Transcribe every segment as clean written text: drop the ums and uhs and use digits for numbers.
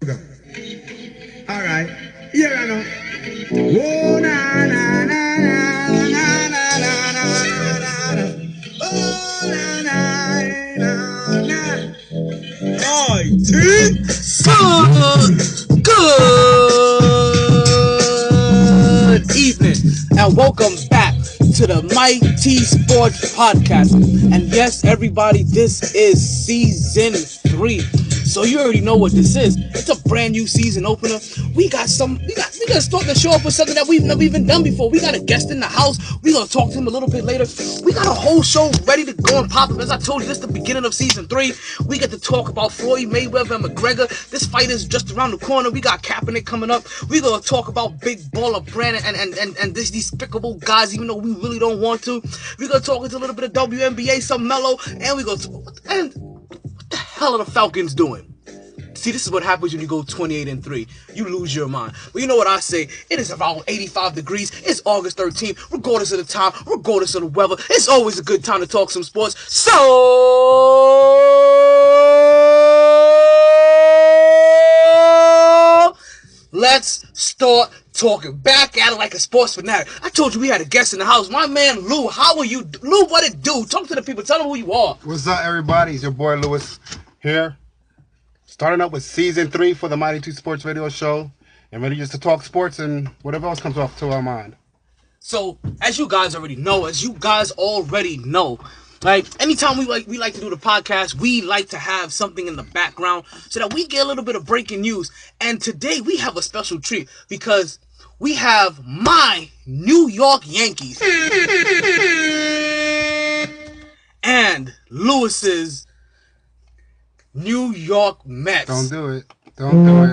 All right. Yeah, I know. Oh, na, na, na, na, na, na, na, na, na, na. Oh, na, na, na, na. Good evening and welcome back to the myt-sports podcast. And yes, everybody, this is season 3. So you already know what this is. It's a brand new season opener. We gotta start the show off with something that we've never even done before. We got a guest in the house. We're gonna talk to him a little bit later. We got a whole show ready to go and pop up. As I told you, this is the beginning of season 3. We get to talk about Floyd Mayweather and McGregor. This fight is just around the corner. We got Kaepernick coming up. We're gonna talk about Big Baller Brandon and these despicable guys, even though we really don't want to. We're gonna talk a little bit of WNBA, some mellow, and what the hell are the Falcons doing? See, this is what happens when you go 28-3. You lose your mind. But you know what I say? It is around 85 degrees. It's August 13th. Regardless of the time, regardless of the weather, it's always a good time to talk some sports. So let's start talking. Back at it like a sports fanatic. I told you we had a guest in the house. My man Lou. How are you? Lou, what it do? Talk to the people. Tell them who you are. What's up, everybody? It's your boy Lewis here. Starting up with season 3 for the Mighty 2 Sports Radio Show. And ready just to talk sports and whatever else comes off to our mind. So, as you guys already know, like, anytime we like to do the podcast, we like to have something in the background so that we get a little bit of breaking news. And today we have a special treat because we have my New York Yankees and Lewis's New York Mets. Don't do it. Don't do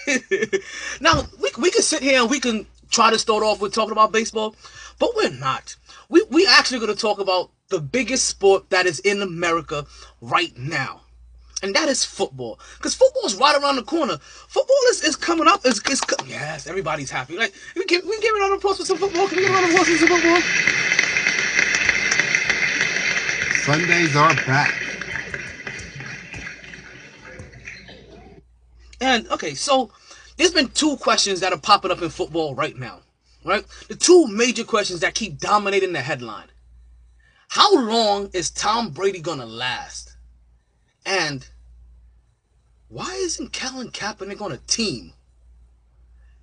it. Now, we can sit here and we can try to start off with talking about baseball, but we're not. We actually going to talk about the biggest sport that is in America right now. And that is football. Because football is right around the corner. Football is coming up. Yes, everybody's happy. Like, we can give it on applause for some football. Can we give it on applause for some football? Sundays are back. And, okay, so there's been 2 questions that are popping up in football right now, right? The 2 major questions that keep dominating the headline. How long is Tom Brady going to last? And why isn't Colin Kaepernick on a team?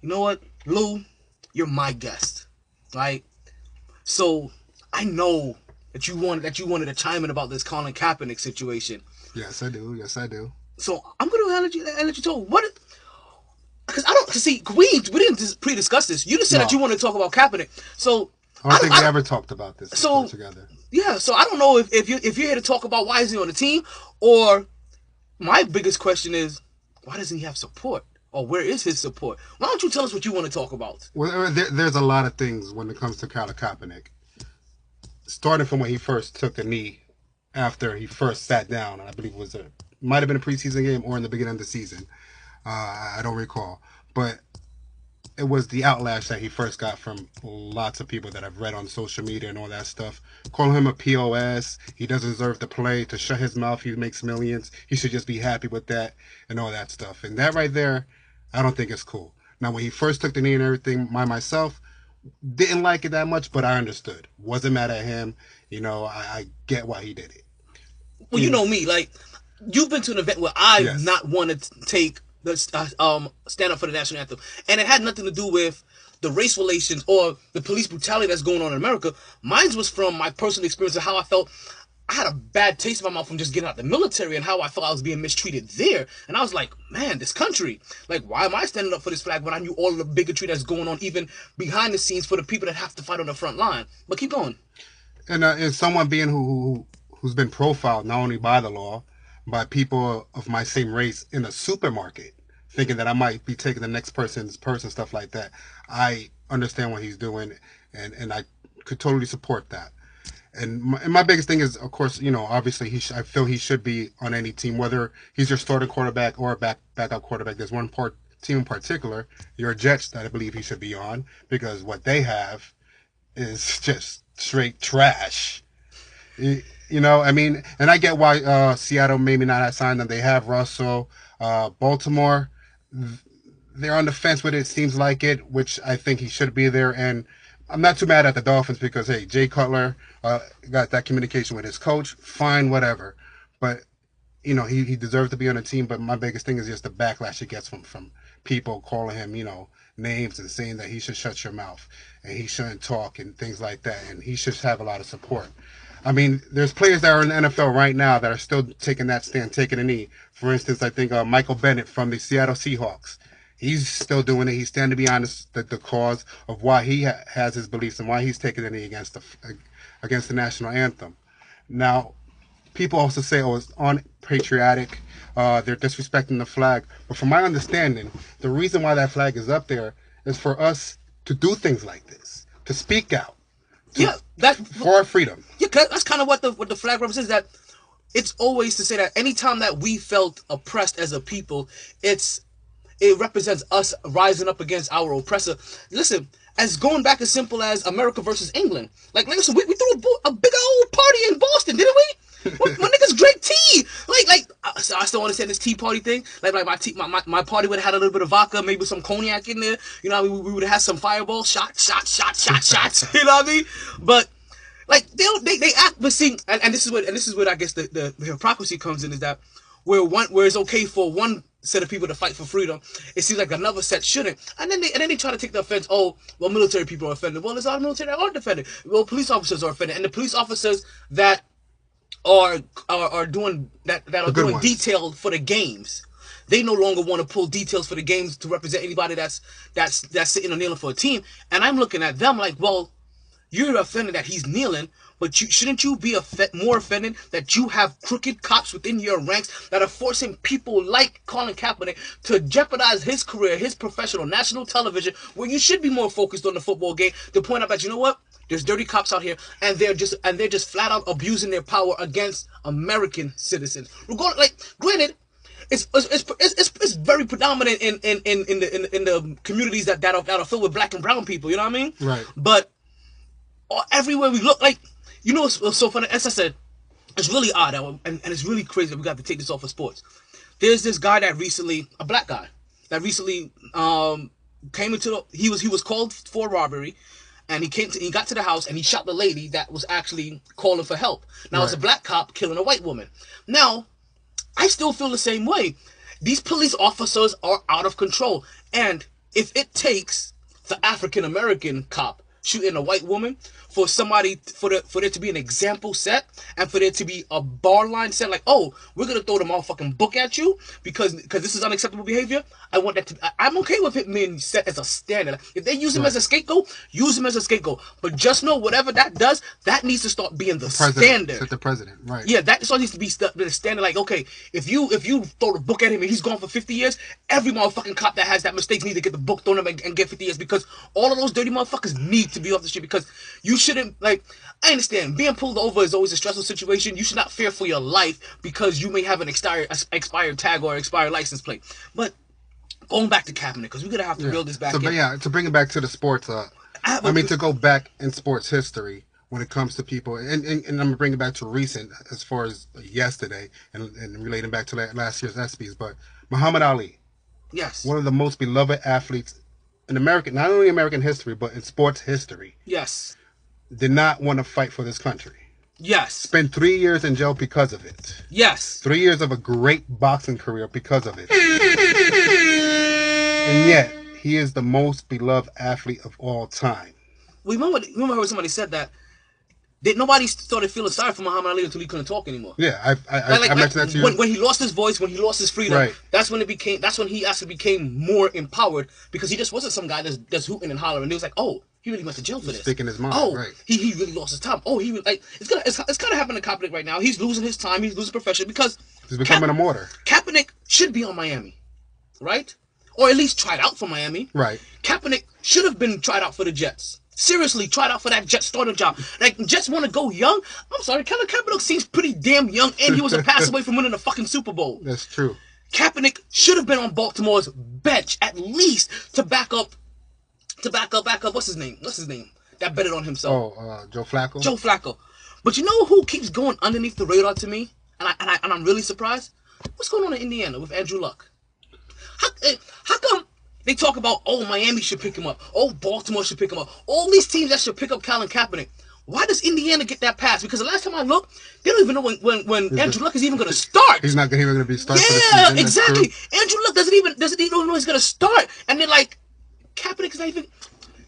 You know what, Lou? You're my guest, right? So I know that you wanted to chime in about this Colin Kaepernick situation. Yes, I do. So I'm gonna let you talk. What? Because I don't see. We didn't pre-discuss this. You just said that you wanted to talk about Kaepernick. So I don't think we ever talked about this together. Yeah. So I don't know if you're here to talk about why is he on the team, or my biggest question is why doesn't he have support, or where is his support? Why don't you tell us what you want to talk about? Well, there's a lot of things when it comes to Colin Kaepernick. Starting from when he first took the knee after he first sat down, and I believe might have been a preseason game or in the beginning of the season. I don't recall. But it was the outlash that he first got from lots of people that I've read on social media and all that stuff. Calling him a POS. He doesn't deserve to play, to shut his mouth. He makes millions. He should just be happy with that and all that stuff. And that right there, I don't think it's cool. Now, when he first took the knee and everything, myself didn't like it that much, but I understood. Wasn't mad at him. You know, I get why he did it. Well, you know me. Like, you've been to an event where I've not wanted to take the stand up for the national anthem, and it had nothing to do with the race relations or the police brutality that's going on in America. Mine was from my personal experience of how I felt. I had a bad taste in my mouth from just getting out of the military and how I felt I was being mistreated there. And I was like, man, this country, like, why am I standing up for this flag when I knew all of the bigotry that's going on even behind the scenes for the people that have to fight on the front line? But keep going. And as someone being who's been profiled not only by the law, by people of my same race in a supermarket, thinking that I might be taking the next person's purse and stuff like that, I understand what he's doing, and I could totally support that. And my biggest thing is, of course, you know, obviously I feel he should be on any team, whether he's your starting quarterback or a backup quarterback. There's one team in particular, your Jets, that I believe he should be on, because what they have is just straight trash. You know, I mean, and I get why Seattle maybe not have signed them. They have Russell. Baltimore, they're on the fence with it. Seems like it, which I think he should be there. And I'm not too mad at the Dolphins because hey, Jay Cutler got that communication with his coach. Fine, whatever. But you know, he deserves to be on the team. But my biggest thing is just the backlash he gets from people calling him, you know, names and saying that he should shut your mouth and he shouldn't talk and things like that. And he should have a lot of support. I mean, there's players that are in the NFL right now that are still taking that stand, taking a knee. For instance, I think Michael Bennett from the Seattle Seahawks. He's still doing it. He's standing behind the cause of why he has his beliefs and why he's taking a knee against the national anthem. Now, people also say, oh, it's unpatriotic. They're disrespecting the flag. But from my understanding, the reason why that flag is up there is for us to do things like this, to speak out. For our freedom. Yeah, that's kind of what the flag represents. That it's always to say that anytime that we felt oppressed as a people, it represents us rising up against our oppressor. Listen, as going back as simple as America versus England. Like listen, we threw a big old party in Boston, didn't we? My niggas drank tea. I still understand this tea party thing. Like my party would have had a little bit of vodka, maybe some cognac in there. You know, we would have had some fireball shots. You know what I mean? But like they act, but see, and this is what I guess the hypocrisy comes in, is that where it's okay for one set of people to fight for freedom, it seems like another set shouldn't. And then they try to take the offense. Oh, well, military people are offended. Well, there's a lot of military that aren't offended. Well, police officers are offended, and the police officers that are doing detail for the games, they no longer want to pull details for the games to represent anybody that's sitting or kneeling for a team. And I'm looking at them like, well, you're offended that he's kneeling, but shouldn't you be more offended that you have crooked cops within your ranks that are forcing people like Colin Kaepernick to jeopardize his career, his professional national television, where you should be more focused on the football game, to point out that, you know what, there's dirty cops out here, and they're just flat out abusing their power against American citizens. Granted, it's very predominant in the communities that are filled with black and brown people. You know what I mean? Right. But everywhere we look, like, you know, it's so funny. As I said, it's really odd, and it's really crazy that we got to take this off of sports. There's this guy a black guy that recently came into he was called for robbery. And he got to the house and he shot the lady that was actually calling for help. Now, It's a black cop killing a white woman. Now, I still feel the same way. These police officers are out of control. And if it takes the African-American cop shooting a white woman for there to be an example set, and for there to be a bar line set, like, oh, we're gonna throw the motherfucking book at you because this is unacceptable behavior. I'm okay with it being set as a standard. If they use him as a scapegoat, use him as a scapegoat. But just know, whatever that does, that needs to start being the standard. Set the president, right? Yeah, that sort of needs to be the standard. Like, okay, if you throw the book at him and he's gone for 50 years, every motherfucking cop that has that mistake needs to get the book thrown at him and get 50 years, because all of those dirty motherfuckers need to be off the street. Because you shouldn't, like, I understand being pulled over is always a stressful situation. You should not fear for your life because you may have an expired tag or expired license plate. But going back to Kaepernick, because we're gonna have to reel this back in. To bring it back to the sports, to go back in sports history when it comes to people, and I'm gonna bring it back to recent as far as yesterday and relating back to last year's ESPYs. But Muhammad Ali, yes, one of the most beloved athletes in American, not only American history, but in sports history. Yes. Did not want to fight for this country. Yes. Spent 3 years in jail because of it. Yes. 3 years of a great boxing career because of it. And yet, he is the most beloved athlete of all time. Remember somebody said that nobody started feeling sorry for Muhammad Ali until he couldn't talk anymore. Yeah, I mentioned that to you. When he lost his voice, when he lost his freedom, right. That's when he actually became more empowered, because he just wasn't some guy that's hooting and hollering. It was like, oh, he really went to jail for this. Sticking his mind, right. He really lost his time. Oh, he really, like, it's kind of happening to Kaepernick right now. He's losing his time. He's losing profession because he's becoming a martyr. Kaepernick should be on Miami, right? Or at least tried out for Miami. Right. Kaepernick should have been tried out for the Jets. Seriously, tried out for that Jets starting job. Like, Jets want to go young? I'm sorry, Colin Kaepernick seems pretty damn young, and he was a pass away from winning the fucking Super Bowl. That's true. Kaepernick should have been on Baltimore's bench at least to back up. What's his name? That betted on himself. Oh, Joe Flacco. Joe Flacco. But you know who keeps going underneath the radar to me? And I'm really surprised? What's going on in Indiana with Andrew Luck? How come they talk about, oh, Miami should pick him up, oh, Baltimore should pick him up, all these teams that should pick up Colin Kaepernick? Why does Indiana get that pass? Because the last time I looked, they don't even know when Andrew Luck is even going to start. He's not even going to be starting. Yeah, exactly. Andrew Luck doesn't even know he's going to start, and they're like, Kaepernick's not even.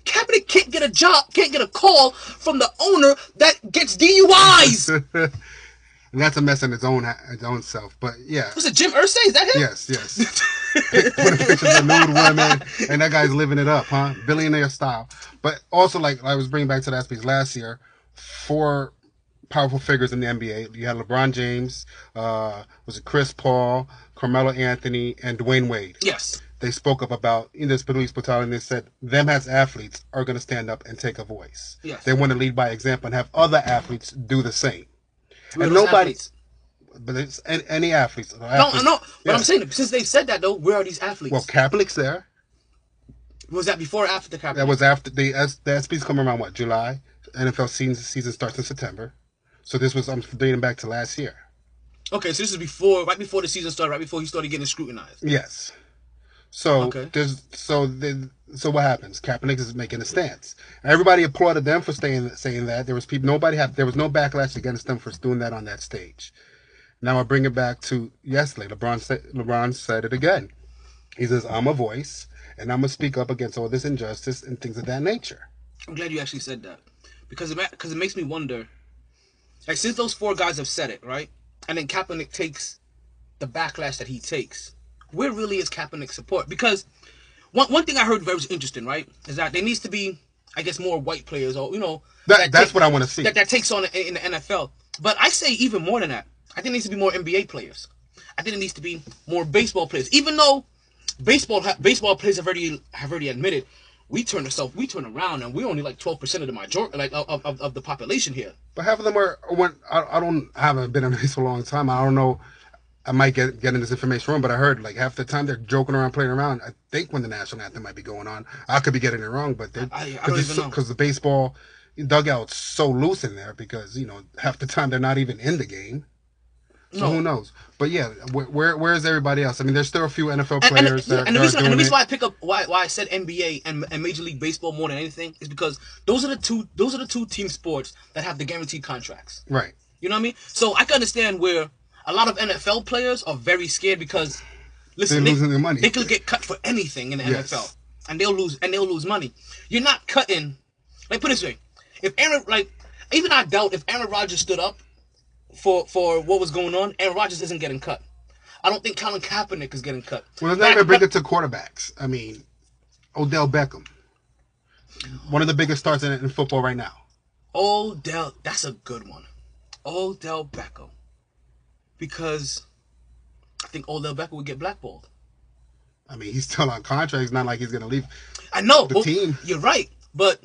Kaepernick can't get a job, can't get a call from the owner that gets DUIs. And that's a mess in its own self. But yeah. Was it Jim Irsay? Is that him? Yes. Putting pictures of nude women, and that guy's living it up, huh? Billionaire style. But also, like I was bringing back to that speech last year, 4 powerful figures in the NBA. You had LeBron James, was it Chris Paul, Carmelo Anthony, and Dwayne Wade. Yes. They spoke up about this police brutality, and they said them as athletes are going to stand up and take a voice. Yes. They want to lead by example and have other athletes do the same. And nobody, but it's any athletes. No. But I'm saying, since they've said that though, where are these athletes? Well, Kaepernick's there. Was that before or after the Kaepernick? That was after the SPs come around. What, July? NFL season starts in September. So this was I'm dating back to last year. Okay, so this is right before the season started, right before he started getting scrutinized. Yes. So okay. So what happens? Kaepernick is making a stance. Everybody applauded them for saying that. There was no backlash against them for doing that on that stage. Now I bring it back to yesterday. LeBron said it again. He says, "I'm a voice, and I'm gonna speak up against all this injustice and things of that nature." I'm glad you actually said that because it makes me wonder. Like, since those 4 guys have said it, right, and then Kaepernick takes the backlash that he takes, where really is Kaepernick's support? Because one thing I heard very interesting, right, is that there needs to be, I guess, more white players, or that's what I want to see. That takes on in the NFL. But I say even more than that. I think there needs to be more NBA players. I think there needs to be more baseball players. Even though baseball players have already admitted we turn around and we're only like 12% of the majority, like of the population here. But half of them haven't been in baseball a long time. I don't know. I might get in this information wrong, but I heard like half the time they're joking around, playing around. I think when the national anthem might be going on, I could be getting it wrong, but I don't even know, because the baseball dugout's so loose in there because half the time they're not even in the game. So who knows? But yeah, where is everybody else? I mean, there's still a few NFL players and the reason why I pick up why I said NBA and Major League Baseball more than anything is because those are the two team sports that have the guaranteed contracts. Right. You know what I mean? So I can understand where a lot of NFL players are very scared because, listen, they're losing their money. They could get cut for anything in the NFL, and they'll lose money. You're not cutting. Like, put it this way, even I doubt if Aaron Rodgers stood up for what was going on, Aaron Rodgers isn't getting cut. I don't think Colin Kaepernick is getting cut. Well, let's not even bring it to quarterbacks. I mean, Odell Beckham, one of the biggest stars in football right now. Odell, that's a good one. Odell Beckham. Because I think Odell Beckham would get blackballed. I mean, he's still on contract. It's not like he's going to leave the team. You're right. But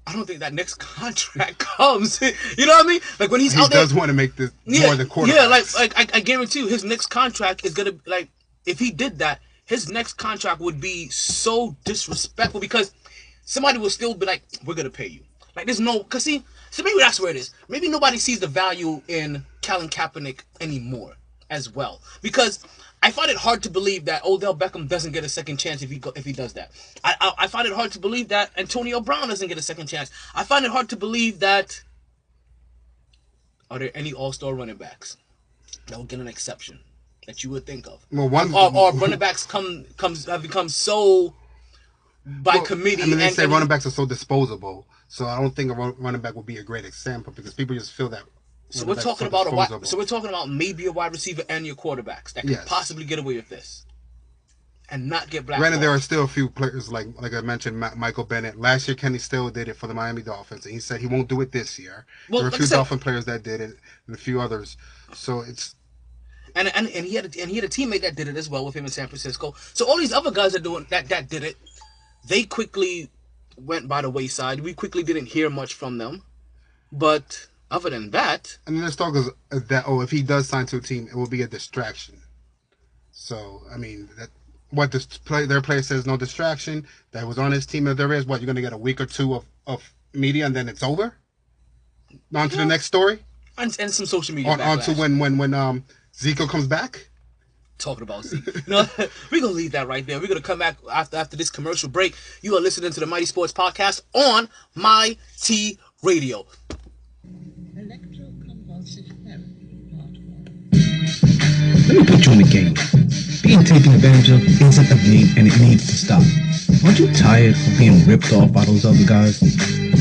I don't think that next contract comes. You know what I mean? Like, when he's out there. He does want to make this more than quarterbacks. Yeah, like I guarantee you, his next contract is going to, like, if he did that, his next contract would be so disrespectful because somebody will still be like, we're going to pay you. Like, there's no, because see, so maybe that's where it is. Maybe nobody sees the value in Colin Kaepernick anymore as well. Because I find it hard to believe that Odell Beckham doesn't get a second chance if he does that. I find it hard to believe that Antonio Brown doesn't get a second chance. I find it hard to believe that, are there any all-star running backs that will get an exception that you would think of? Well, or running backs have become so committee. I mean, they say running backs are so disposable. So I don't think a running back would be a great example because people just feel that. So we're talking about maybe a wide receiver and your quarterbacks that could possibly get away with this and not get blackballed. Granted, there are still a few players like I mentioned, Michael Bennett. Last year, Kenny Still did it for the Miami Dolphins, and he said he won't do it this year. Well, there were a few Dolphin players that did it, and a few others. So it's. And he had a teammate that did it as well with him in San Francisco. So all these other guys that did it, they quickly went by the wayside. We quickly didn't hear much from them, but other than that, and then there's talk of that. Oh, if he does sign to a team, it will be a distraction. So I mean, their player says no distraction. That was on his team. If there is, you're going to get a week or two of media, and then it's over. On to the next story. And some social media. On to when Zico comes back. Talking about Zeke. We're gonna leave that right there. We're gonna come back after this commercial break. You are listening to the Mighty Sports Podcast on MyT Radio. Electroconvulsive therapy, part 1. Let me put you in the game. Being taken advantage of isn't a game and it needs to stop. Aren't you tired of being ripped off by those other guys?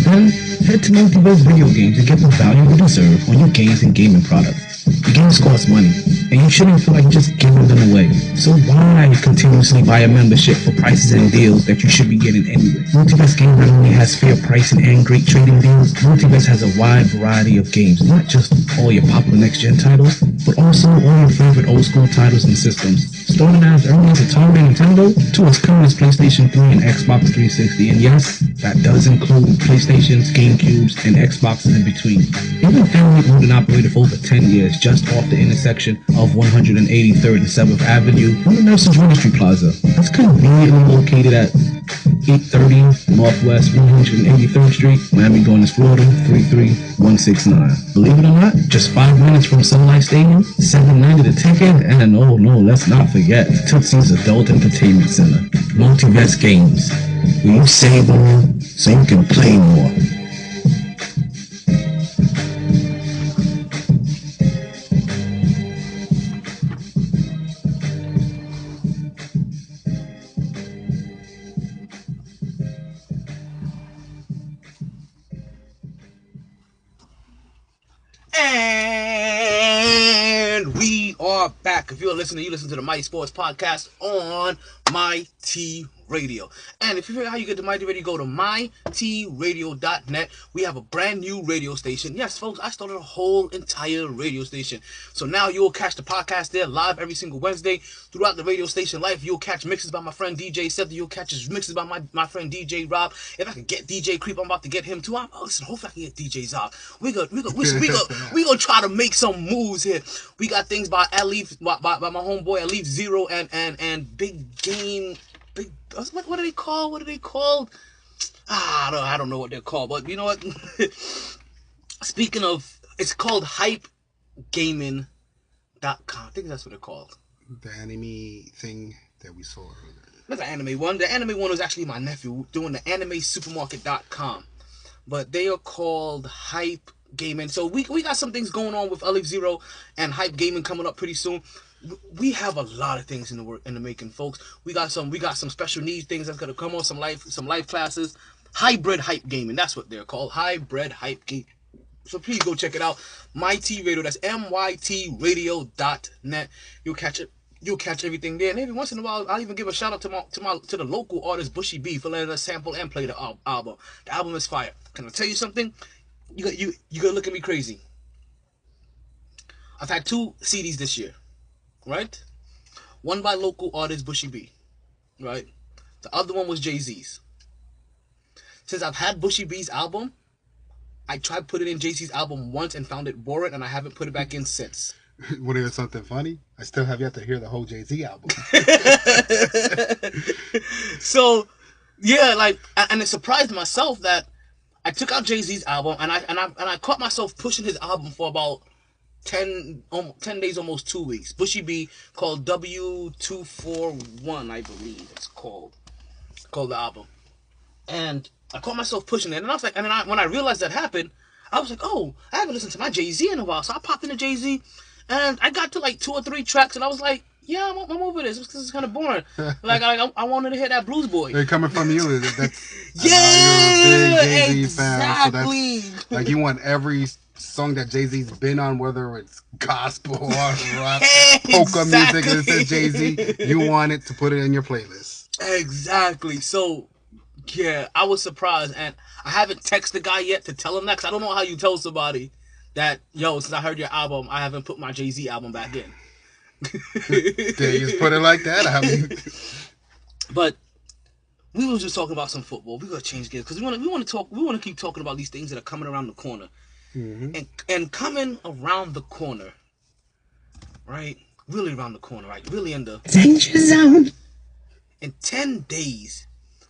Then head to Multiverse Video Games and get the value you deserve on your games and gaming products. The games cost money, and you shouldn't feel like just giving them away. So why continuously buy a membership for prices and deals that you should be getting anyway? Multiverse Game not only has fair pricing and great trading deals, Multiverse has a wide variety of games, not just all your popular next-gen titles, but also all your favorite old-school titles and systems. Starting as early as Atari and Nintendo, to as current as PlayStation 3 and Xbox 360, and yes, that does include PlayStations, GameCubes, and Xboxes in between. Even family owned and operated for over 10 years, just off the intersection of 183rd and 7th Avenue on the Nelson's Registry Plaza. That's conveniently located at 830 Northwest 183rd Street, Miami Gardens, Florida 33169. Believe it or not, just 5 minutes from Sun Life Stadium, $7.90 the ticket, and oh no, let's not forget Tootsie's Adult Entertainment Center. Multiverse Games, where you save more so you can play more. And we are back. If you're listening, you listen to the Mighty Sports Podcast on MyT Radio. And if you figure out how you get to MyT Radio, go to mytradio.net. We have a brand new radio station. Yes, folks, I started a whole entire radio station. So now you'll catch the podcast there live every single Wednesday. Throughout the radio station life, you'll catch mixes by my friend DJ Seth. You'll catch mixes by my friend DJ Rob. If I can get DJ Creep, I'm about to get him too. Listen, hopefully I can get DJs out. We gonna try to make some moves here. We got things by Alif, by my homeboy Alif Zero and Big Game. What are they called? What are they called? I don't know what they're called, but you know what? Speaking of, it's called hypegaming.com. I think that's what they're called. The anime thing that we saw earlier. That's the anime one. The anime one was actually my nephew doing the animesupermarket.com. But they are called Hype Gaming. So we got some things going on with Alif Zero and Hype Gaming coming up pretty soon. We have a lot of things in the making, folks. We got some special needs things that's gonna come on, some life classes. Hybrid Hype Gaming, that's what they're called. Hybrid Hype Gaming. So please go check it out. MyT Radio, that's mytradio.net. You'll catch it. You'll catch everything there. And every once in a while, I'll even give a shout out to the local artist Bushy B for letting us sample and play the album. The album is fire. Can I tell you something? You gonna look at me crazy. I've had 2 CDs this year. Right? One by local artist Bushy B. Right? The other one was Jay-Z's. Since I've had Bushy B's album, I tried putting in Jay-Z's album once and found it boring, and I haven't put it back in since. Want to hear something funny? I still have yet to hear the whole Jay-Z album. So, yeah, and it surprised myself that I took out Jay-Z's album, and I caught myself pushing his album for about 10 days, almost 2 weeks. Bushy B, called W241, I believe it's called the album. And I caught myself pushing it, and I was like, and then when I realized that happened, I was like, oh, I haven't listened to my Jay-Z in a while. So I popped into Jay-Z, and I got to like 2 or 3 tracks, and I was like, yeah, I'm over this because it's kind of boring. I wanted to hear that Blues Boy. They're coming from you. That's yeah, you're a big Jay-Z exactly. fan. So that's, you want every song that Jay-Z's been on, whether it's gospel or rock, polka music, and it says Jay-Z, you want it to put it in your playlist. Exactly. So, yeah, I was surprised, and I haven't texted the guy yet to tell him that, because I don't know how you tell somebody that, yo, since I heard your album, I haven't put my Jay-Z album back in. There you just put it like that. But we were just talking about some football. We're gonna change gears because we want to keep talking about these things that are coming around the corner. Mm-hmm. And coming around the corner, right? Really around the corner, right? Really in the danger zone. In 10 days,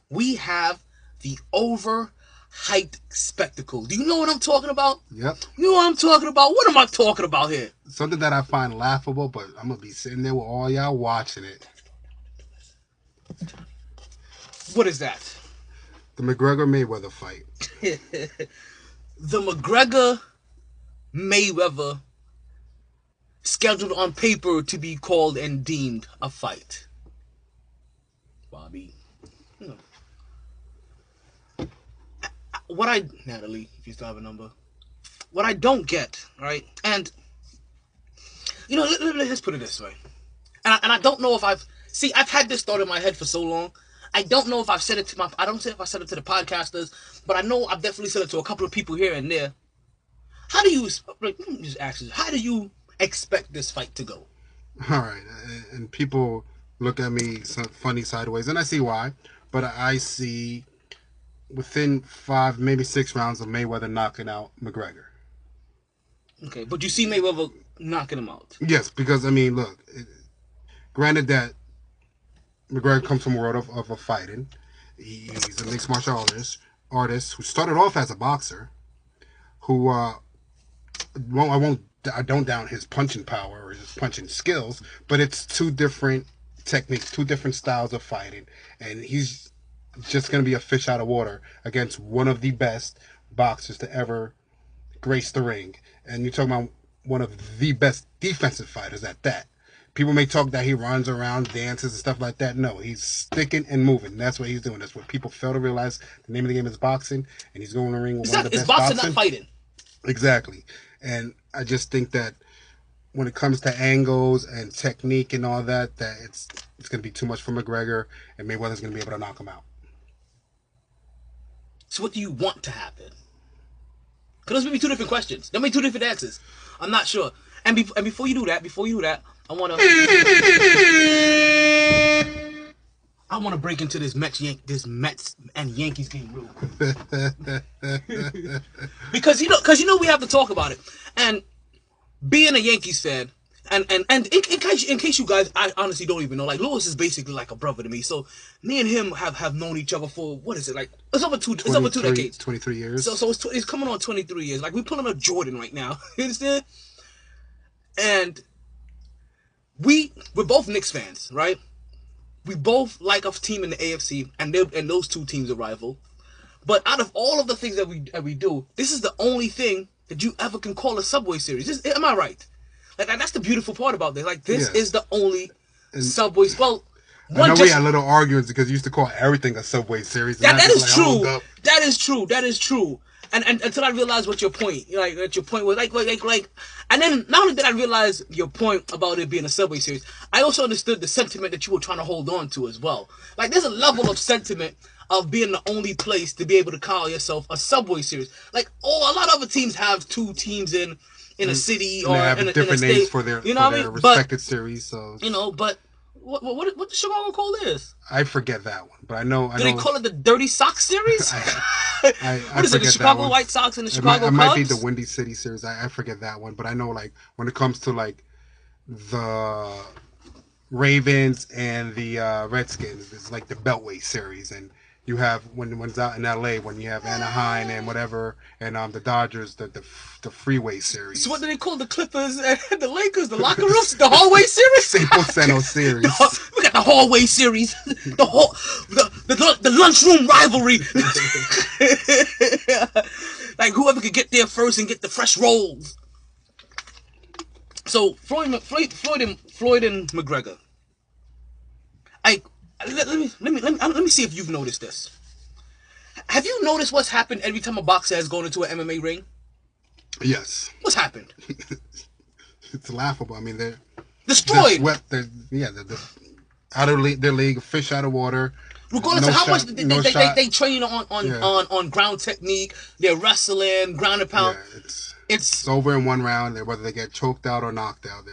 we have the overhyped height spectacle. Do you know what I'm talking about? Yep. You know what I'm talking about? What am I talking about here? Something that I find laughable, but I'm going to be sitting there with all y'all watching it. What is that? The McGregor-Mayweather fight. The McGregor-Mayweather scheduled on paper to be called and deemed a fight. Bobby. Natalie, if you still have a number. What I don't get, right? And, let's put it this way. And I don't know if I've had this thought in my head for so long. I don't know if I've said it to I don't say if I said it to the podcasters, but I know I've definitely said it to a couple of people here and there. How do you, let me just ask you, how do you expect this fight to go? All right. And people look at me funny sideways, and I see why. But I see within 5, maybe 6 rounds of Mayweather knocking out McGregor. Okay, but you see Mayweather knocking him out. Yes, because, look, granted that McGregor comes from a world of fighting. He's a mixed martial artist who started off as a boxer, who, I don't doubt his punching power or his punching skills, but it's 2 different techniques, 2 different styles of fighting, and he's just going to be a fish out of water against one of the best boxers to ever grace the ring. And you're talking about one of the best defensive fighters at that. People may talk that he runs around, dances and stuff like that. No, he's sticking and moving. That's what he's doing. That's what people fail to realize. The name of the game is boxing, and he's going in the ring with one of the best boxing. It's boxing, not fighting. Exactly. And I just think that when it comes to angles and technique and all that, that it's going to be too much for McGregor, and Mayweather's going to be able to knock him out. So what do you want to happen? Because those may be 2 different questions. There may be 2 different answers. I'm not sure. And before you do that, I want to break into this Mets and Yankees game real quick. because we have to talk about it. And being a Yankees fan, and in case you guys, I honestly don't even know. Like, Lewis is basically like a brother to me. So me and him have known each other for, what is it, like, it's over 2 decades. 23 years. So it's coming on 23 years. Like, we're pulling a Jordan right now. You understand? And we're both Knicks fans, right? We both like a team in the AFC, and those 2 teams are rival. But out of all of the things that we do, this is the only thing that you ever can call a Subway Series. Am I right? Like, that's the beautiful part about this. Like, this is the only Subway. Well, I know we had little arguments because you used to call everything a Subway Series. That is true. That is true. That is true. And until I realized what your point, what your point was, like, and then not only did I realize your point about it being a Subway Series, I also understood the sentiment that you were trying to hold on to as well. Like, there's a level of sentiment of being the only place to be able to call yourself a Subway Series. Like, a lot of other teams have 2 teams in a city or in a different state. names for their respected series. So but what the Chicago call is? I forget that one, but I know. Do they call it the Dirty Sox Series? What is it? The Chicago White Sox and the Chicago Cubs? It might be the Windy City Series. I forget that one, but I know, like, when it comes to, like, the Ravens and the Redskins, it's like the Beltway Series, and you have when it's out in LA, when you have Anaheim and whatever, and the Dodgers, the Freeway Series. So what do they call the Clippers and the Lakers? The locker rooms, the Hallway Series, Staples Series. We got the Hallway Series, the lunchroom rivalry. Like, whoever could get there first and get the fresh rolls. So Floyd and McGregor. Let me see if you've noticed this. Have you noticed what's happened every time a boxer has gone into an MMA ring? Yes. What's happened? It's laughable. I mean, they're destroyed. They're out of their league, fish out of water. Regardless of how much they train on ground technique, they're wrestling, ground and pound. Yeah, it's over in 1 round. Whether they get choked out or knocked out.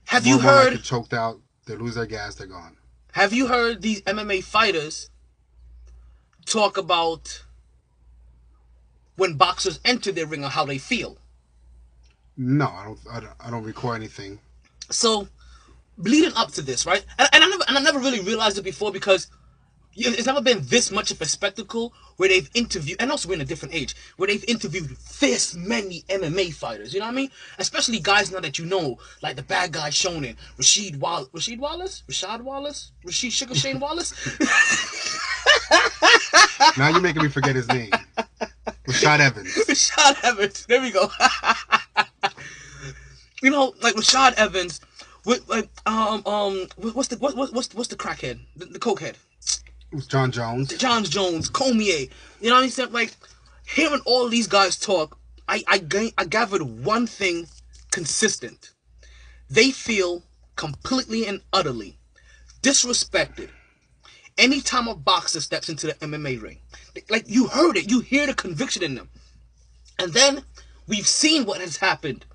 Have you heard? Like choked out, they lose their gas, they're gone. Have you heard these MMA fighters talk about when boxers enter their ring or how they feel? No, I don't recall anything. So, leading up to this, right? And I never really realized it before, because it's never been this much of a spectacle where they've interviewed, and also we're in a different age, where they've interviewed this many MMA fighters, you know what I mean? Especially guys now that you know, like the bad guy Shonen, Rashid Sugar Shane Wallace? Now you're making me forget his name. Rashad Evans. Rashad Evans, there we go. You know, like Rashad Evans, with like what's the crackhead, the cokehead? It was John Jones. John Jones, Cormier. You know what I'm saying? Like, hearing all these guys talk, I gathered one thing consistent. They feel completely and utterly disrespected anytime a boxer steps into the MMA ring. Like, you heard it. You hear the conviction in them. And then we've seen what has happened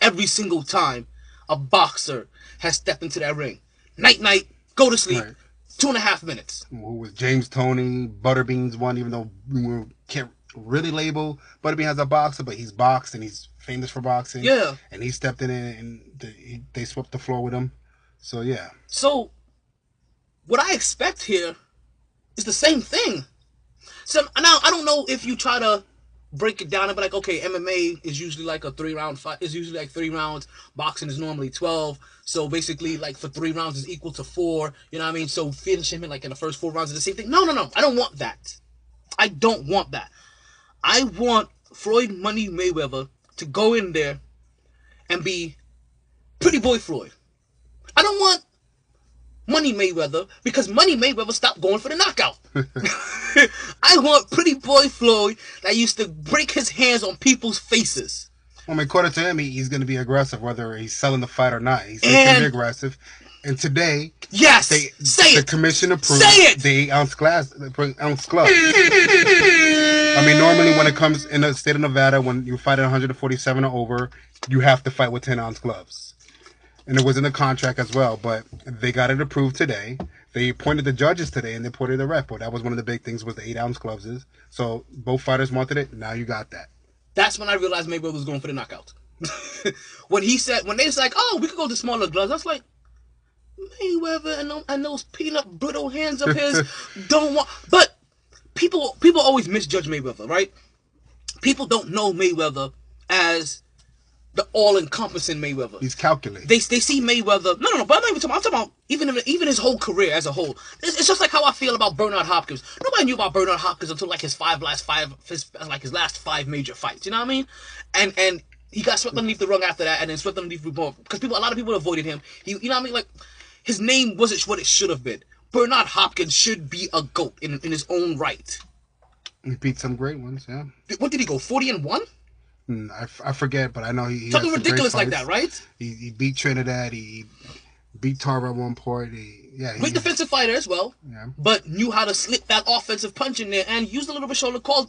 every single time a boxer has stepped into that ring. Night, go to sleep. Right. 2.5 minutes. Who was James Toney, Butterbean's one, even though we can't really label Butterbean as a boxer, but he's boxed and he's famous for boxing. Yeah. And he stepped in and they swept the floor with him. So, yeah. So, what I expect here is the same thing. So, now, I don't know if you try to break it down and be like, okay, MMA is usually like a 3-round fight. It's usually like 3 rounds. Boxing is normally 12. So basically, like, for 3 rounds is equal to 4. You know what I mean? So finishing him like in the first 4 rounds is the same thing. No. I don't want that. I don't want that. I want Floyd Money Mayweather to go in there and be Pretty Boy Floyd. I don't want Money Mayweather, because Money Mayweather stopped going for the knockout. I want Pretty Boy Floyd that used to break his hands on people's faces. I mean, according to him, he's going to be aggressive, whether he's selling the fight or not. He's going to be aggressive. And today, yes, the commission approved the 8-ounce glove. I mean, normally when it comes in the state of Nevada, when you fight at 147 or over, you have to fight with 10-ounce gloves. And it was in the contract as well, but they got it approved today. They appointed the judges today, and they appointed the ref. But that was one of the big things, was the 8-ounce gloves. So both fighters wanted it. Now you got that. That's when I realized Mayweather was going for the knockout. when they was like, oh, we could go to smaller gloves, I was like, Mayweather and those peanut brittle hands of his don't want. But people always misjudge Mayweather, right? People don't know Mayweather as the all-encompassing Mayweather. He's calculated. They see Mayweather. No. But I'm not even talking. I'm talking about even his whole career as a whole. It's just like how I feel about Bernard Hopkins. Nobody knew about Bernard Hopkins until like his last five major fights. You know what I mean? And he got swept underneath the rug after that, and then swept underneath the rug because a lot of people avoided him. You know what I mean? Like, his name wasn't what it should have been. Bernard Hopkins should be a GOAT in his own right. He beat some great ones. Yeah. What did he go? 40-1? I forget, but I know he something ridiculous like that, right? He beat Trinidad. He beat Tarver at one point. Great defensive fighter as well. Yeah. But knew how to slip that offensive punch in there and used a little bit shoulder, called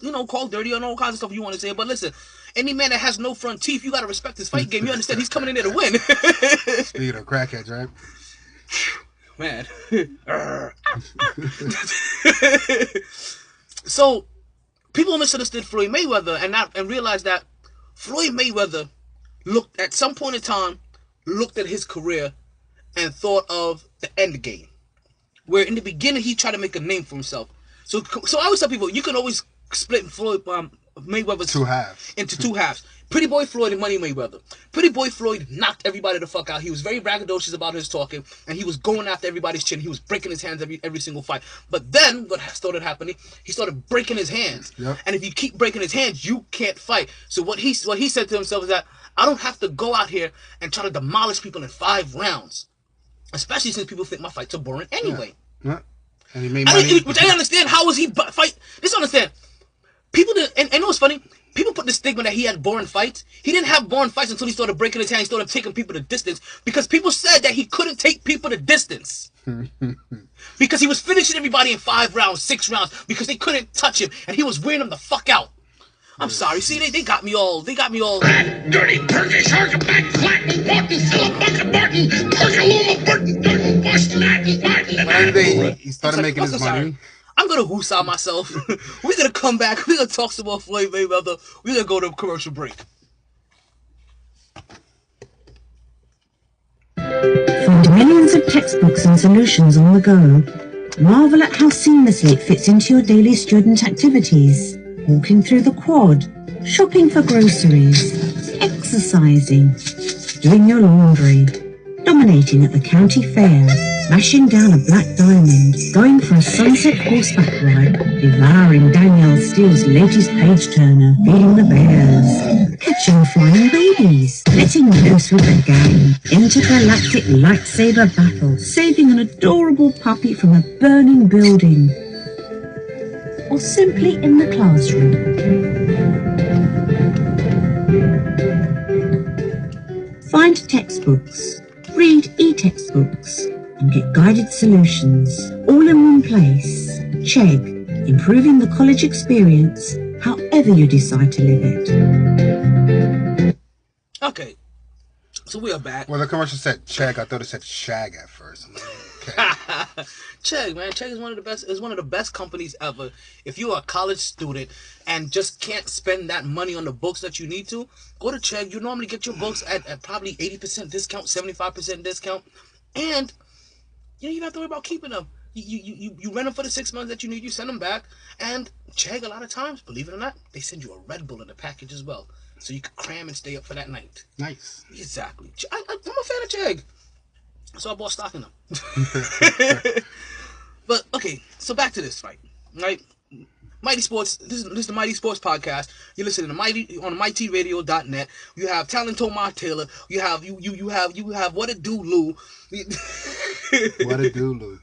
dirty and all kinds of stuff you want to say. But listen, any man that has no front teeth, you got to respect his fight game. You understand he's coming in there to win. Speaking of crackheads, right? Man. So people misunderstood Floyd Mayweather and realized that Floyd Mayweather looked at some point in time, looked at his career and thought of the end game. Where in the beginning he tried to make a name for himself. So I always tell people, you can always split Floyd Mayweather's into two halves. Pretty Boy Floyd and Money Mayweather. Pretty Boy Floyd knocked everybody the fuck out. He was very braggadocious about his talking, and he was going after everybody's chin. He was breaking his hands every single fight. But then what started happening, he started breaking his hands. Yep. And if you keep breaking his hands, you can't fight. So what he said to himself is that I don't have to go out here and try to demolish people in 5 rounds. Especially since people think my fights are boring anyway. Yeah. And he made money. Which I understand. How was he fight? Just understand. People did, and you know what's funny? People put the stigma that he had boring fights. He didn't have boring fights until he started breaking his hand. He started taking people the distance because people said that he couldn't take people the distance. Because he was finishing everybody in 5 rounds, 6 rounds, because they couldn't touch him, and he was wearing them the fuck out. I'm sorry. See, they got me all. Fat, dirty, Turkish, Arkaback, Flatten, Barton, Philip, Bucket, Barton, Perkaluma, Burton, Durton, Boston, Martin. One day he started making his money. I'm gonna whoosah myself. We're gonna come back. We're gonna talk some more Floyd Mayweather. We're gonna go to a commercial break. Find millions of textbooks and solutions on the go. Marvel at how seamlessly it fits into your daily student activities. Walking through the quad, shopping for groceries, exercising, doing your laundry, dominating at the county fair, mashing down a black diamond, going for a sunset horseback ride, devouring Danielle Steele's latest page-turner, feeding the bears, catching flying babies, letting loose with the gang, intergalactic lightsaber battle, saving an adorable puppy from a burning building, or simply in the classroom. Find textbooks, read e-textbooks, and get guided solutions all in one place. Chegg, improving the college experience however you decide to live it. Okay, so we are back. Well, the commercial said Chegg. I thought it said Shag at first. I'm like, okay. Chegg, man. Chegg is one of the best. Is one of the best companies ever. If you are a college student and just can't spend that money on the books that you need to, go to Chegg. You normally get your books at probably 80% discount, 75% discount, and you don't have to worry about keeping them. You rent them for the 6 months that you need. You send them back, and Chegg a lot of times, believe it or not, they send you a Red Bull in the package as well, so you can cram and stay up for that night. Nice. Exactly. I'm a fan of Chegg. So I bought stock in them. But okay, so back to this fight, right? Mighty Sports. This is the Mighty Sports Podcast. You're listening to Mighty on mytradio.net. You have Talent Tomar Taylor. You have What It Do Lou. What It Do Lou.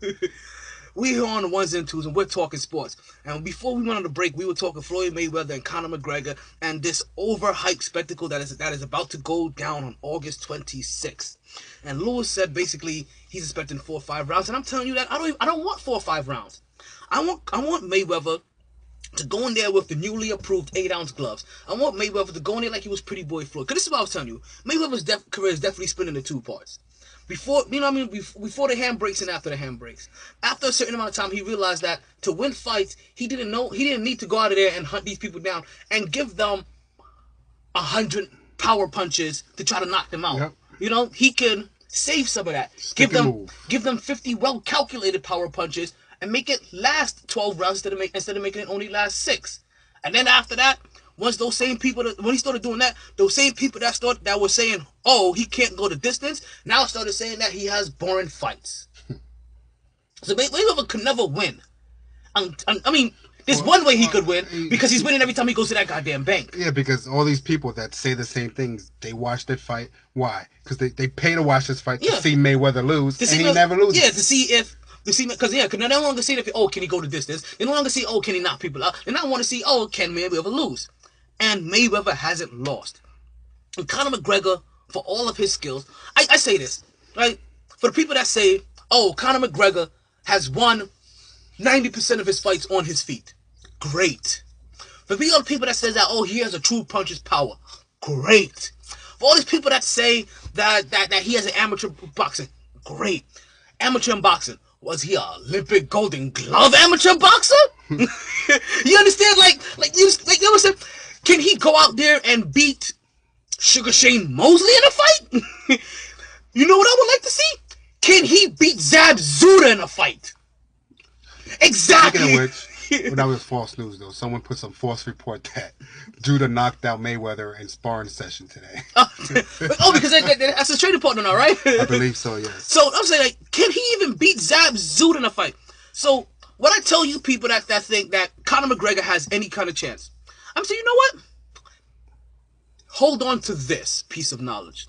We here on the ones and twos, and we're talking sports. And before we went on the break, we were talking Floyd Mayweather and Conor McGregor and this overhyped spectacle that is about to go down on August 26th. And Lewis said basically he's expecting 4 or 5 rounds, and I'm telling you that I don't want 4 or 5 rounds. I want Mayweather to go in there with the newly approved 8-ounce gloves. I want Mayweather to go in there like he was Pretty Boy Floyd. Because this is what I was telling you. Mayweather's career is definitely split into 2 parts. Before, you know what I mean? Before the handbrakes and after the handbrakes. After a certain amount of time, he realized that to win fights, he didn't need to go out of there and hunt these people down and give them 100 power punches to try to knock them out. Yep. You know, he can save some of that. Give them 50 well-calculated power punches and make it last 12 rounds instead of making it only last 6. And then after that, once those same people, when he started doing that, those same people that were saying, oh, he can't go the distance, now started saying that he has boring fights. So Mayweather could never win. I mean, there's one way he could win, because he's winning every time he goes to that goddamn bank. Yeah, because all these people that say the same things, they watch that fight. Why? Because they pay to watch this fight to see Mayweather lose, and he never loses. Yeah, because they no longer see can he go the distance? They no longer see, can he knock people out? They now want to see, can Mayweather lose? And Mayweather hasn't lost. And Conor McGregor, for all of his skills, I say this, right? For the people that say, Conor McGregor has won 90% of his fights on his feet. Great. For the people that says that, he has a true puncher's power. Great. For all these people that say that he has an amateur boxing. Great. Amateur in boxing. Was he an Olympic Golden Glove amateur boxer? You understand? Like you know what I'm saying? Can he go out there and beat Sugar Shane Mosley in a fight? You know what I would like to see? Can he beat Zab Zuda in a fight? Exactly. Speaking of which, that was false news though. Someone put some false report that Judah knocked out Mayweather in sparring session today. Because that's a trading partner now, right? I believe so, yes. So I'm saying, can he even beat Zab Zuda in a fight? So when I tell you people that think that Conor McGregor has any kind of chance, I'm saying, you know what? Hold on to this piece of knowledge.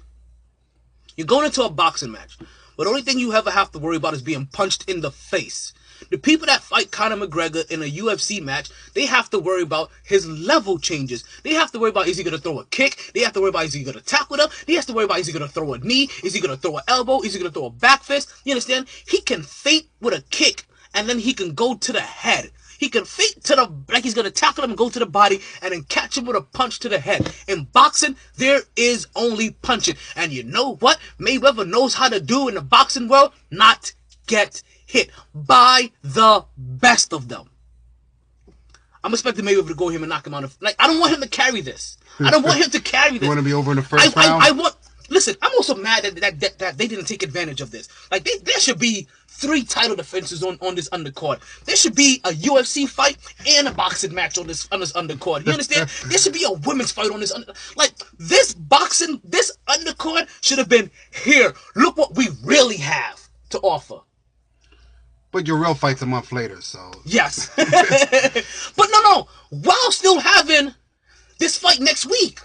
You're going into a boxing match, but the only thing you ever have to worry about is being punched in the face. The people that fight Conor McGregor in a UFC match, they have to worry about his level changes. They have to worry about, is he going to throw a kick? They have to worry about, is he going to tackle them? They have to worry about, is he going to throw a knee? Is he going to throw an elbow? Is he going to throw a back fist? You understand? He can feint with a kick, and then he can go to the head. He can feint like he's going to tackle him and go to the body, and then catch him with a punch to the head. In boxing, there is only punching. And you know what Mayweather knows how to do in the boxing world? Not get hit by the best of them. I'm expecting Mayweather to go him and knock him out. I don't want him to carry this. I don't want him to carry this. You want to be over in the first round? listen, I'm also mad that they didn't take advantage of this. Like, there should be 3 title defenses on this undercard. There should be a UFC fight and a boxing match on this undercard. You understand? There should be a women's fight on this. Like, this undercard should have been here. Look what we really have to offer. But your real fight's a month later, so... Yes. But no. While still having this fight next week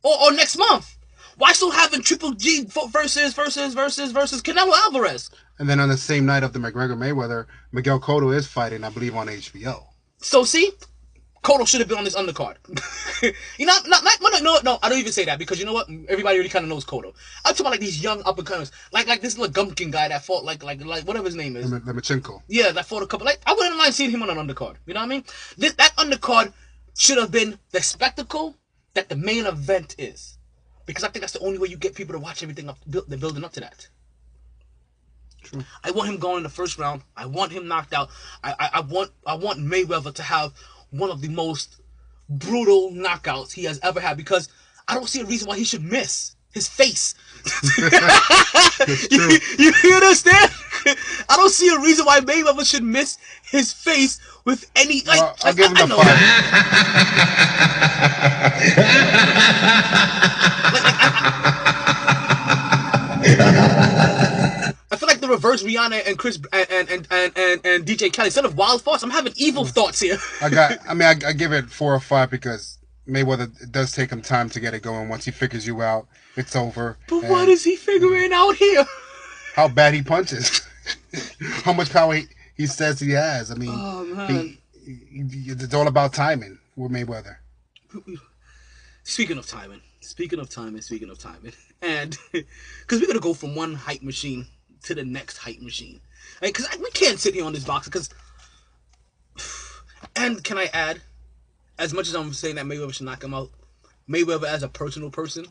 or next month, why still having Triple G versus Canelo Alvarez? And then on the same night of the McGregor-Mayweather, Miguel Cotto is fighting, I believe, on HBO. So, see? Cotto should have been on this undercard. You know, no, I don't even say that, because you know what? Everybody already kind of knows Cotto. I'm talking about like these young up-and-comers. Like this little Gumpkin guy that fought like whatever his name is. Lemachenko. Yeah, that fought a couple. Like, I wouldn't mind seeing him on an undercard. You know what I mean? That undercard should have been the spectacle that the main event is. Because I think that's the only way you get people to watch everything up. They're building up to that. True. I want him going in the first round. I want him knocked out. I want Mayweather to have one of the most brutal knockouts he has ever had, because I don't see a reason why he should miss his face. You understand? I don't see a reason why Mayweather should miss his face with any. Like, I'll give him the 5. I feel like the reverse Rihanna and Chris and DJ Kelly. Instead of wild thoughts, I'm having evil thoughts here. I give it 4 or 5 because Mayweather, it does take him time to get it going. Once he figures you out, it's over. But what is he figuring out here? How bad he punches. How much power he says he has. I mean, oh, man. It's all about timing with Mayweather. Speaking of timing. And because we're going to go from one hype machine to the next hype machine. Because we can't sit here on this box. And can I add, as much as I'm saying that Mayweather should knock him out, Mayweather as a personal person,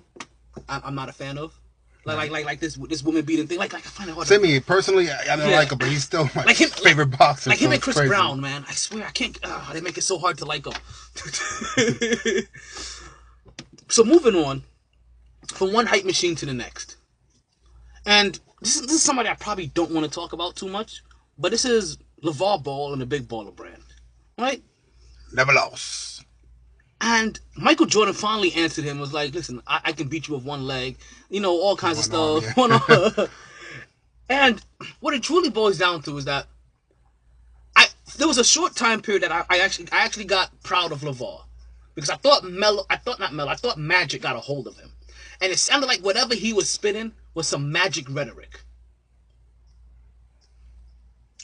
I'm not a fan of. Like this woman beating thing. Like I find it hard. Me personally, I don't like him, but he's still my favorite boxer. Like him so and Chris crazy. Brown, man. I swear I can't. They make it so hard to like him. So moving on from one hype machine to the next, and this is somebody I probably don't want to talk about too much, but this is LeVar Ball and the Big Baller brand, right? Never lost. And Michael Jordan finally answered him, was like, listen, I can beat you with one leg, all kinds of stuff. Arm, yeah. And what it truly boils down to is that there was a short time period that I actually got proud of LeVar, because I thought Magic got a hold of him. And it sounded like whatever he was spitting was some Magic rhetoric.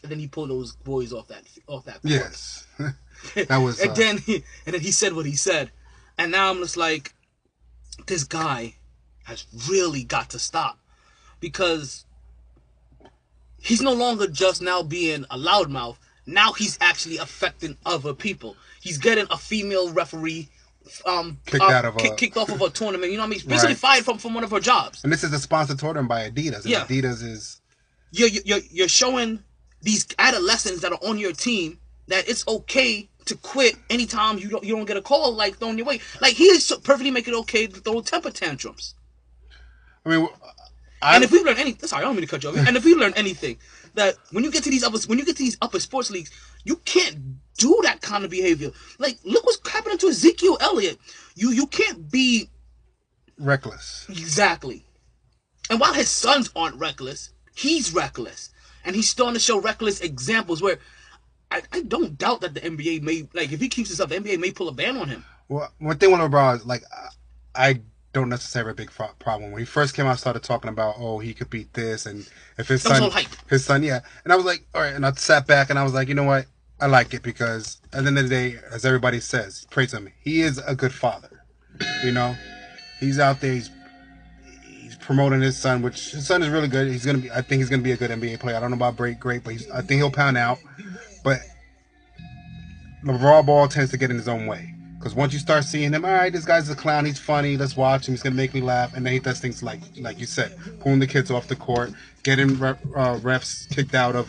And then he pulled those boys off that court. Yes. That was and then he said what he said. And now I'm just like, this guy has really got to stop, because he's no longer just now being a loudmouth. Now he's actually affecting other people. He's getting a female referee kicked off of a tournament. You know what I mean? Basically fired from one of her jobs. And this is a sponsored tournament by Adidas. And Adidas is... You're showing these adolescents that are on your team that it's okay to quit anytime you don't get a call like thrown your way. Like, he is perfectly making it okay to throw temper tantrums. I mean, and if we learn anything, sorry, I don't mean to cut you off. And if we learn anything, that when you get to these upper sports leagues, you can't do that kind of behavior. Like, look what's happening to Ezekiel Elliott. You can't be reckless. Exactly. And while his sons aren't reckless, he's reckless, and he's starting to show reckless examples where I don't doubt that the NBA may, like, if he keeps this up, the NBA may pull a ban on him. Well, one thing with LeBron is, like, I don't necessarily have a big problem. When he first came out, I started talking about, oh, he could beat this, and if his son, yeah. And I was like, all right, and I sat back and I was like, you know what? I like it, because at the end of the day, as everybody says, praise him, he is a good father. He's out there, he's promoting his son, which his son is really good. I think he's gonna be a good NBA player. I don't know about great, but I think he'll pound out. But LeVar Ball tends to get in his own way, because once you start seeing him, all right, this guy's a clown, he's funny, let's watch him, he's gonna make me laugh, and then he does things like you said, pulling the kids off the court, getting refs kicked out of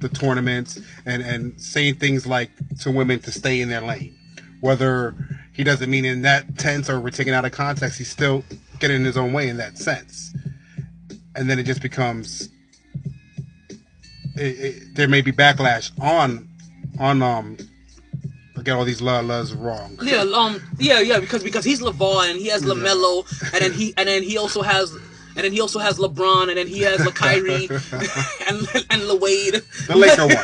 the tournaments, and saying things like to women to stay in their lane. Whether he doesn't mean in that tense or we're taken out of context, he's still getting in his own way in that sense. And then it just becomes there may be backlash on get all these laws wrong. Yeah, because he's LeVar and he has LaMelo, and then he also has LeBron, and then he has Kyrie and Wade. The Laker one.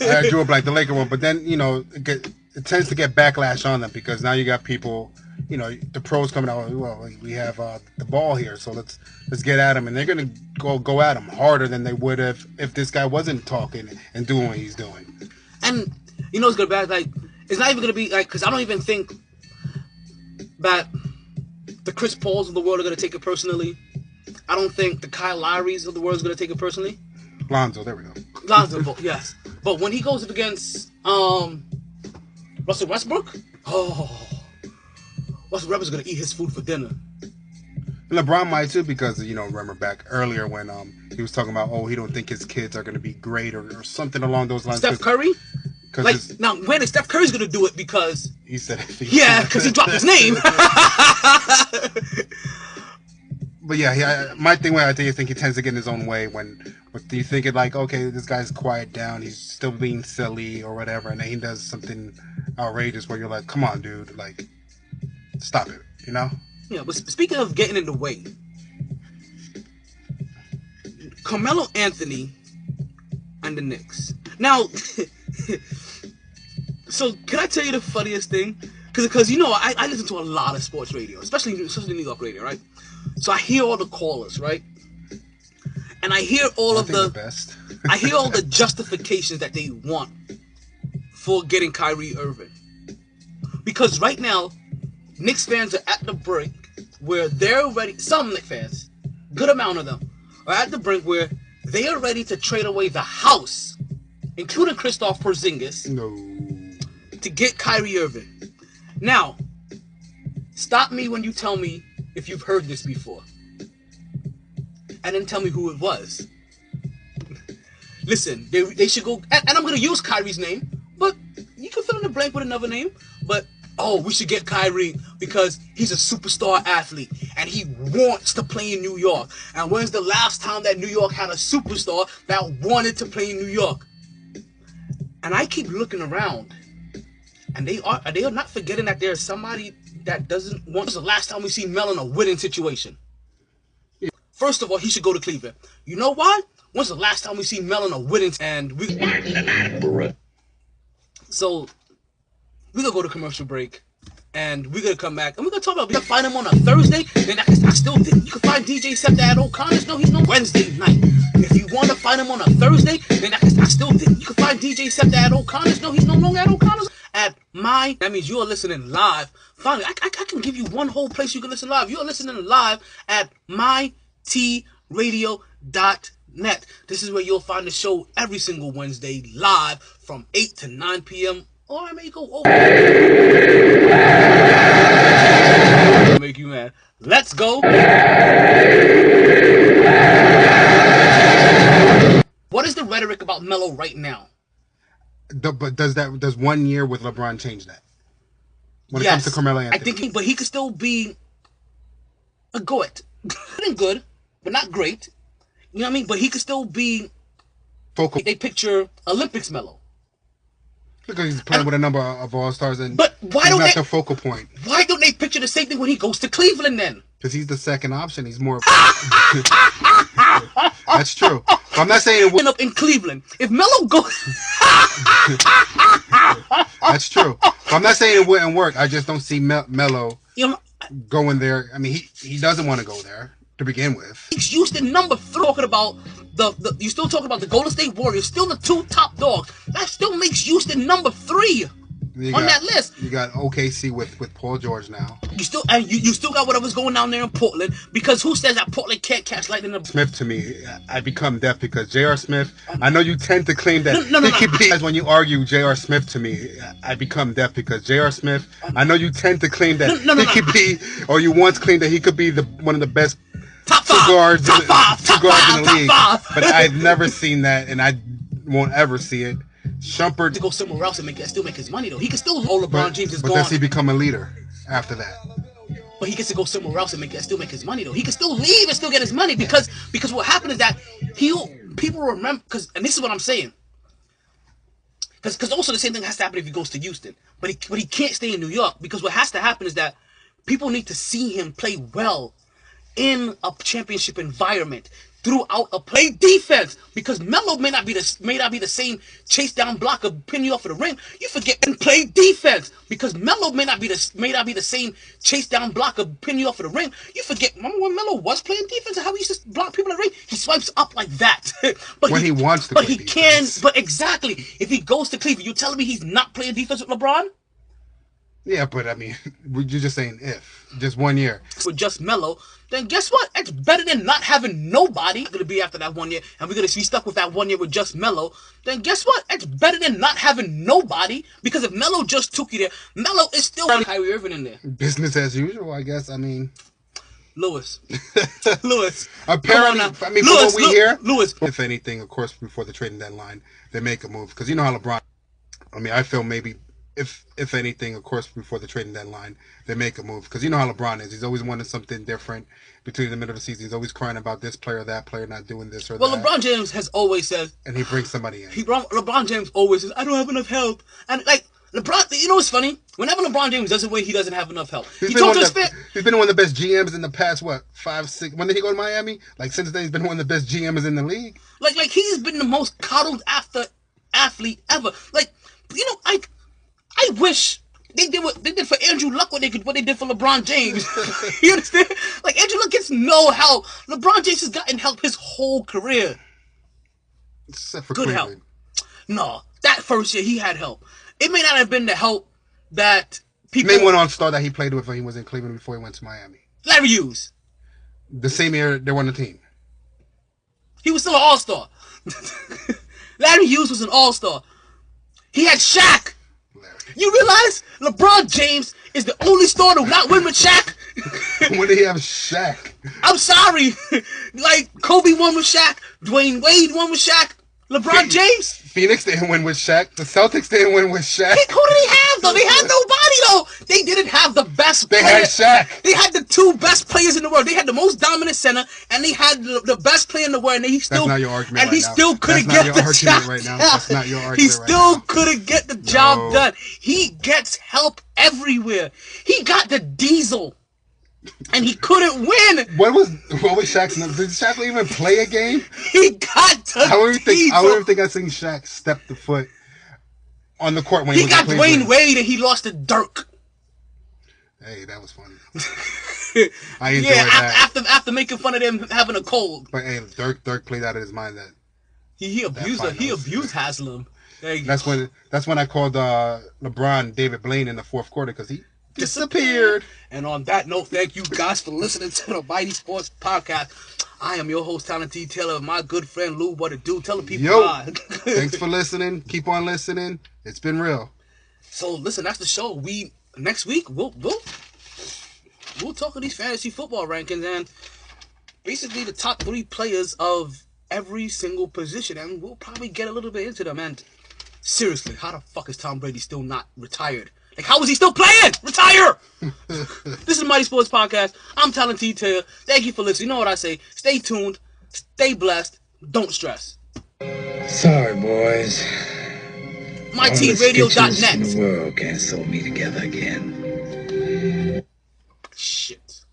I drew up like the Laker one, but then it tends to get backlash on them because now you got people, the pros coming out. Well, we have the ball here, so let's get at him, and they're gonna go at him harder than they would have if this guy wasn't talking and doing what he's doing. And it's gonna be like it's not even gonna be like, because I don't even think that the Chris Pauls of the world are gonna take it personally. I don't think the Kyle Lowrys of the world is gonna take it personally. Lonzo, there we go. Lonzo, yes, but when he goes up against Russell Westbrook, Russell Westbrook's gonna eat his food for dinner. And LeBron might too, because remember back earlier when he was talking about he don't think his kids are gonna be great or something along those lines. Steph Curry. Now, when is Steph Curry's gonna do it because he said it. Because he dropped his name. But yeah, my thing I think he tends to get in his own way when you think it like, okay, this guy's quiet down, he's still being silly or whatever, and then he does something outrageous where you're like, come on, dude, like, stop it, Yeah, but speaking of getting in the way, Carmelo Anthony and the Knicks. Now, so can I tell you the funniest thing? Because I listen to a lot of sports radio, especially New York radio, right? So I hear all the callers, right? And I hear all of the best. I hear all the justifications that they want for getting Kyrie Irving. Because right now, Knicks fans are at the brink where they're ready. Some Knicks fans, good amount of them, are at the brink where they are ready to trade away the house, including Kristaps Porzingis, to get Kyrie Irving. Now, stop me when you tell me if you've heard this before. And then tell me who it was. Listen, they should go, and I'm going to use Kyrie's name, but you can fill in the blank with another name. But, we should get Kyrie because he's a superstar athlete and he wants to play in New York. And when's the last time that New York had a superstar that wanted to play in New York? And I keep looking around, and they are not forgetting that there's somebody that doesn't want. When's the last time we see Melo in a winning situation? First of all, he should go to Cleveland. You know why? When's the last time we see Melo in a winning? So we're gonna go to commercial break, and we're gonna come back, and we're gonna talk about. We can find him on a Thursday. Then I still think you can find DJ Septa at O'Connor's. No, he's no Wednesday night. If you want to find him on a Thursday, then I still think you can find DJ Septa at O'Connor's. No, he's no longer at O'Connor's. That means you are listening live. Finally, I can give you one whole place you can listen live. You are listening live at mytradio.net. This is where you'll find the show every single Wednesday live from 8 to 9 p.m. Or I may go over. Make you mad. Let's go. What is the rhetoric about Melo right now? But does 1 year with LeBron change that? When it comes to Carmelo Anthony, I think, but he could still be a good and good, but not great. You know what I mean? But he could still be focal. They picture Olympics Melo. Because he's playing with a number of all-stars, and but why don't he's not the focal point. Why don't they picture the same thing when he goes to Cleveland then? Because he's the second option. He's more. That's true. But I'm not saying it would up in Cleveland. If Melo goes, that's true. But I'm not saying it wouldn't work. I just don't see Melo going there. I mean, he doesn't want to go there to begin with. He's Houston number 3. Talking about you still talking about the Golden State Warriors, still the 2 top dogs. That still makes Houston number 3 on that list. You got OKC with Paul George now. You still got whatever's going down there in Portland, because who says that Portland can't catch lightning? Smith, to me, I become deaf because J.R. Smith. I know you tend to claim that he could be. When you argue J.R. Smith to me, I become deaf because J.R. Smith. I know you tend to claim that he could be, or you once claimed that he could be one of the best top two guards in the league. Five. But I've never seen that, and I won't ever see it. Shumpert to go somewhere else and still make his money though. He can still hold LeBron James is gone. But does he become a leader after that? but he gets to go somewhere else and still make his money though. He can still leave and still get his money because what happened is that people remember and this is what I'm saying. Because also the same thing has to happen if he goes to Houston, but he can't stay in New York because what has to happen is that people need to see him play well in a championship environment throughout a play defense, because Melo may not be the same chase down blocker, pin you off of the rim. You forget and play defense because Melo may not be the same chase down blocker, pin you off of the rim. You forget. Remember when Melo was playing defense and how he used to block people at the ring? He swipes up like that. But when he wants to. But play he defense. can. But exactly, if he goes to Cleveland, you telling me he's not playing defense with LeBron? Yeah, but I mean, you're just saying just 1 year with just Melo, then guess what? It's better than not having nobody. Gonna be after that 1 year, and we're gonna be stuck with that 1 year with just Melo. Then guess what? It's better than not having nobody, because if Melo just took you there, Melo is still Kyrie Irving in there. Business as usual, I guess. I mean, Lewis. Apparently, I mean, Lewis, from what we hear, Lewis. If anything, of course, before the trading deadline, they make a move because you know how LeBron. I mean, I feel maybe. If anything, of course, before the trading deadline, they make a move. Because you know how LeBron is. He's always wanting something different between the middle of the season. He's always crying about this player or that player not doing this or that. Well, LeBron James has always said... And he brings somebody in. LeBron James always says, I don't have enough help. And, like, LeBron... You know what's funny? Whenever LeBron James does it, he doesn't have enough help. He's been one of the best GMs in the past, 5, 6... When did he go to Miami? Like, since then, he's been one of the best GMs in the league. Like he's been the most coddled after athlete ever. Like, you know, I wish... They did what they did for Andrew Luck, what they did for LeBron James. You understand? Like, Andrew Luck gets no help. LeBron James has gotten help his whole career. Except for good Cleveland. Help. No, that first year he had help. It may not have been the help that people... Name one All-Star that he played with when he was in Cleveland before he went to Miami. Larry Hughes. The same year they won the team. He was still an All-Star. Larry Hughes was an All-Star. He had Shaq. You realize LeBron James is the only star to not win with Shaq? When did he have Shaq? I'm sorry. Like, Kobe won with Shaq. Dwayne Wade won with Shaq. LeBron James? Phoenix didn't win with Shaq. The Celtics didn't win with Shaq. Who did he have, though? They had nobody, though. They didn't have the best player. They had Shaq. They had the two best players in the world. They had the most dominant center, and they had the best player in the world. And he still, that's not your argument and he right still now. couldn't That's get not your the argument job right now. done. That's not your argument He right still now. couldn't get the job done. He gets help everywhere. He got the diesel. And he couldn't win. What was Shaq's number? Did Shaq even play a game? He got the I don't diesel. even think I seen Shaq step the foot on the court when he was got in Cleveland. Dwayne Wade and he lost to Dirk. Hey, that was funny. I enjoyed that. After making fun of them having a cold. But hey, Dirk played out of his mind that he abused Haslam. That's when I called LeBron David Blaine in the fourth quarter because he disappeared. And on that note, thank you guys for listening to the Mighty Sports Podcast. I am your host, Talented Taylor, my good friend Lou. What it do? Tell the people why. Thanks for listening. Keep on listening. It's been real. So listen, that's the show. Next week we'll talk of these fantasy football rankings and basically the top 3 players of every single position, and we'll probably get a little bit into them. And seriously, how the fuck is Tom Brady still not retired? Like, how is he still playing? Retire! This is Mighty Sports Podcast. I'm Talented Taylor. Thank you for listening. You know what I say. Stay tuned. Stay blessed. Don't stress. Sorry, boys. myt-radio.net. In the world can't sew me together again. Shit.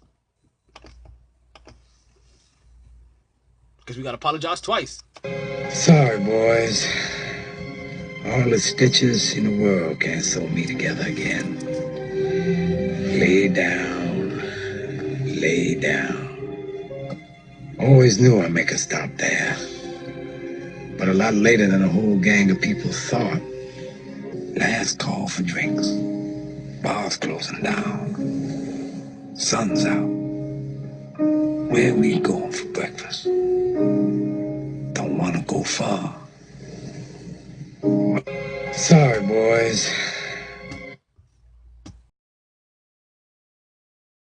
Because we got to apologize twice. Sorry, boys. All the stitches in the world can't sew me together again. Lay down. Lay down. Always knew I'd make a stop there. But a lot later than a whole gang of people thought. Last call for drinks. Bars closing down. Sun's out. Where we going for breakfast? Don't want to go far. Sorry, boys.